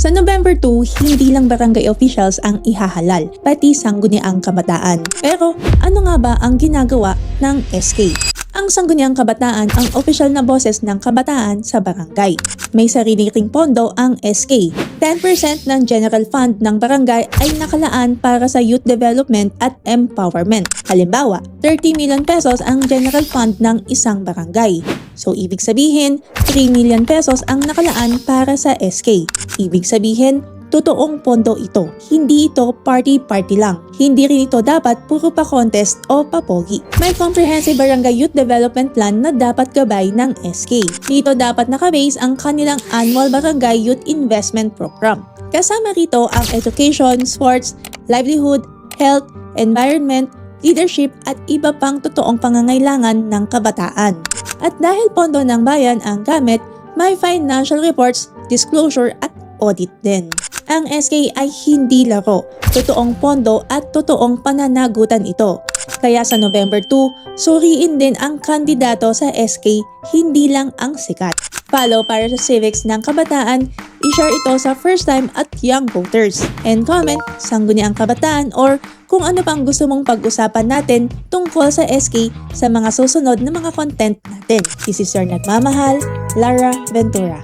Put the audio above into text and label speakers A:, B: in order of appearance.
A: Sa November 2, hindi lang barangay officials ang ihahalal, pati sangguniang kabataan. Pero ano nga ba ang ginagawa ng SK? Ang sangguniang kabataan ang opisyal na boses ng kabataan sa barangay. May sarili ring pondo ang SK. 10% ng general fund ng barangay ay nakalaan para sa youth development at empowerment. Halimbawa, 30 million pesos ang general fund ng isang barangay. So ibig sabihin, 3 million pesos ang nakalaan para sa SK. Ibig sabihin, totoong pondo ito. Hindi ito party-party lang. Hindi rin ito dapat puro pa-contest o papogi. May comprehensive barangay youth development plan na dapat gabay ng SK. Dito dapat nakabase ang kanilang annual barangay youth investment program. Kasama rito ang education, sports, livelihood, health, environment, leadership at iba pang totoong pangangailangan ng kabataan. At dahil pondo ng bayan ang gamit, may financial reports, disclosure at audit din. Ang SK ay hindi laro, totoong pondo at totoong pananagutan ito. Kaya sa November 2, suriin din ang kandidato sa SK, hindi lang ang sikat. Follow para sa civics ng kabataan, i-share ito sa first time at young voters. And comment, sangguniang kabataan or kung ano pang gusto mong pag-usapan natin tungkol sa SK sa mga susunod na mga content natin. This is your nagmamahal, Lara Ventura.